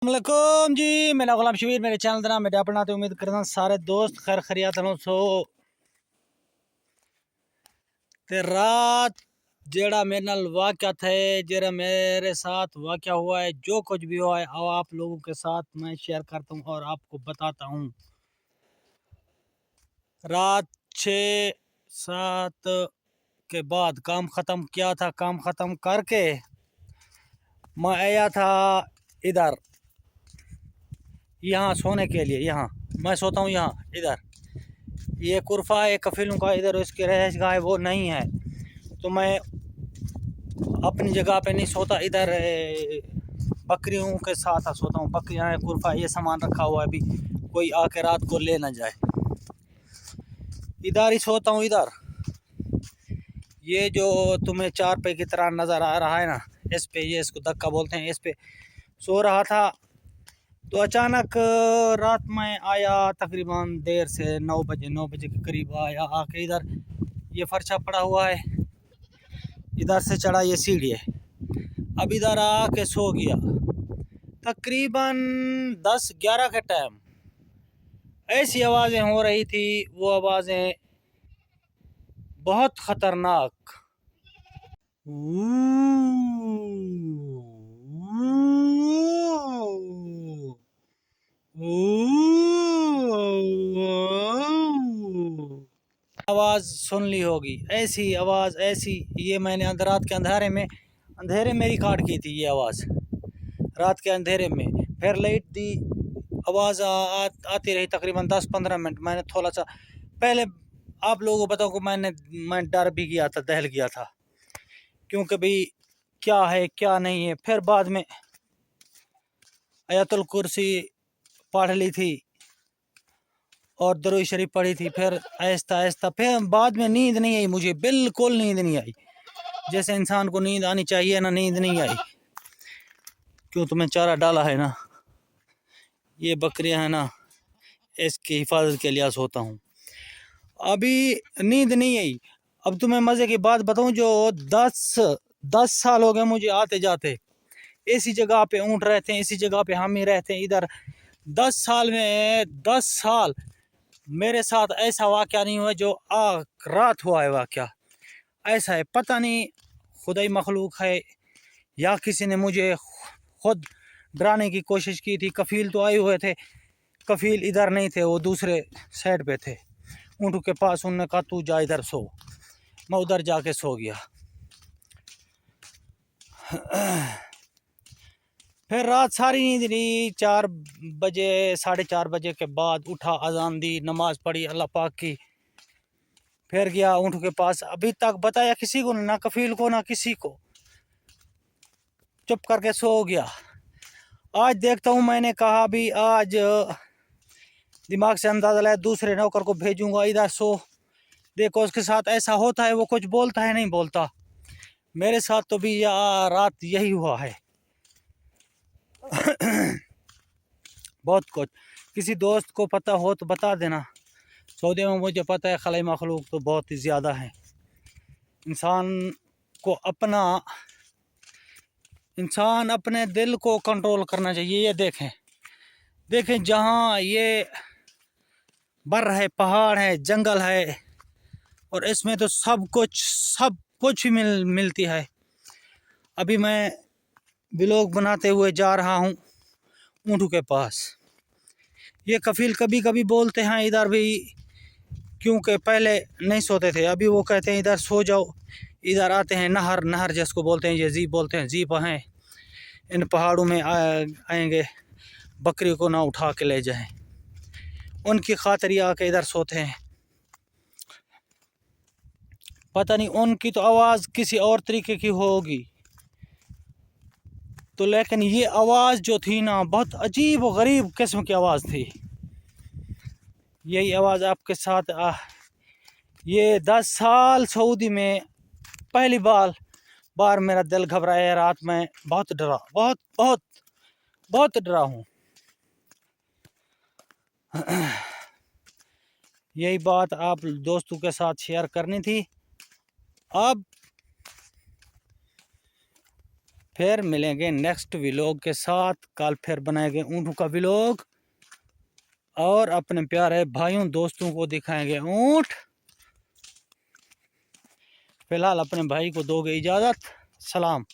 अस्सलामुअलैकुम जी, मेरा गुलाम शबीर मेरे चैनल का नाम मेरे अपना तो उम्मीद करता सारे दोस्त खैर खरियात हो। सो ते रात जेड़ा मेरे नाल वाक़या थे, जेड़ा मेरे साथ वाक़या हुआ है, जो कुछ भी हुआ है अब आप लोगों के साथ मैं शेयर करता हूँ और आपको बताता हूँ। रात 6-7 के बाद काम ख़त्म किया था। काम ख़त्म करके मैं आया था इधर, यहाँ सोने के लिए। यहाँ मैं सोता हूँ, यहाँ इधर ये कुरफा है कफिलों का, इधर उसकी रहायश गाह वो नहीं है, तो मैं अपनी जगह पे नहीं सोता, इधर बकरियों के साथ सोता हूँ। बकरियाँ हैं, कुरफा, ये सामान रखा हुआ है, अभी कोई आके रात को ले ना जाए। इधर ही सोता हूँ। इधर ये जो तुम्हें चार पे की तरह नज़र आ रहा है ना, इस पे, ये इसको धक्का बोलते हैं, इस पे सो रहा था। तो अचानक रात में आया, तकरीबन देर से 9 बजे के करीब आया। आके इधर ये फर्शा पड़ा हुआ है, इधर से चढ़ा, ये सीढ़ी है। अब इधर आके सो गया। तकरीबन 10-11 के टाइम ऐसी आवाज़ें हो रही थी, वो आवाज़ें बहुत ख़तरनाक। आवाज़ सुन ली होगी, ऐसी आवाज़, ऐसी। ये मैंने रात के अंधेरे में रिकॉर्ड की थी ये आवाज़, रात के अंधेरे में। फिर लाइट दी, आवाज़ आती रही तकरीबन 10-15 मिनट। मैंने थोड़ा सा पहले आप लोगों को बताऊँ कि मैं डर भी गया था, दहल गया था, क्योंकि भाई क्या है क्या नहीं है। फिर बाद में आयतुल कुर्सी पढ़ ली थी और दरूद शरीफ पढ़ी थी। फिर आहिस्ता आहिस्ता, फिर बाद में नींद नहीं आई मुझे, बिल्कुल नींद नहीं आई। जैसे इंसान को नींद आनी चाहिए ना, नींद नहीं आई। क्यों, तुम्हें चारा डाला है ना, ये बकरियां हैं ना, इसकी हिफाजत के लिए सोता हूँ। अभी नींद नहीं आई। अब तुम्हें मज़े की बात बताऊँ, जो 10 साल हो गए मुझे आते जाते। इसी जगह पे ऊँट रहते हैं, इसी जगह पे हम ही रहते हैं इधर। 10 साल में 10 साल मेरे साथ ऐसा वाक़या नहीं हुआ जो रात हुआ है वाक़या। ऐसा है, पता नहीं खुदाई मखलूक है या किसी ने मुझे खुद डराने की कोशिश की थी। कफील तो आए हुए थे, कफील इधर नहीं थे, वो दूसरे साइड पे थे, ऊँटों के पास। उन्होंने कहा तू जा इधर सो। मैं उधर जाके सो गया। फिर रात सारी नींद नहीं। 4 बजे 4:30 बजे के बाद उठा, अजान दी, नमाज पढ़ी अल्लाह पाक की। फिर गया ऊँट के पास। अभी तक बताया किसी को, ना कफील को ना किसी को, चुप करके सो गया। आज देखता हूँ, मैंने कहा भी आज दिमाग से अंदाज़ा लाया, दूसरे नौकर को भेजूंगा, इधर सो, देखो उसके साथ ऐसा होता है, वो कुछ बोलता है नहीं बोलता। मेरे साथ तो भी रात यही हुआ है। बहुत कुछ। किसी दोस्त को पता हो तो बता देना। सऊदी में मुझे पता है खलाई मखलूक तो बहुत ही ज़्यादा है। इंसान अपने दिल को कंट्रोल करना चाहिए। ये देखें जहाँ ये बर है, पहाड़ है, जंगल है, और इसमें तो सब कुछ ही मिलती है। अभी मैं व्लॉग बनाते हुए जा रहा हूँ ऊँटों के पास। ये कफील कभी कभी बोलते हैं इधर भी, क्योंकि पहले नहीं सोते थे, अभी वो कहते हैं इधर सो जाओ। इधर आते हैं, नहर जिसको बोलते हैं, ये जीप बोलते हैं, जीप हैं, इन पहाड़ों में आएंगे, बकरी को ना उठा के ले जाएं, उनकी खातिर आके इधर सोते हैं। पता नहीं उनकी तो आवाज़ किसी और तरीके की होगी, तो लेकिन ये आवाज़ जो थी ना, बहुत अजीब व गरीब किस्म की आवाज़ थी। यही आवाज़ आपके साथ ये 10 साल सऊदी में पहली बार मेरा दिल घबराया। रात में बहुत डरा, बहुत बहुत बहुत डरा हूँ। यही बात आप दोस्तों के साथ शेयर करनी थी। अब फिर मिलेंगे नेक्स्ट व्लॉग के साथ। कल फिर बनाएंगे ऊँटों का व्लॉग और अपने प्यारे भाइयों दोस्तों को दिखाएंगे ऊँट। फिलहाल अपने भाई को दोगे इजाज़त। सलाम।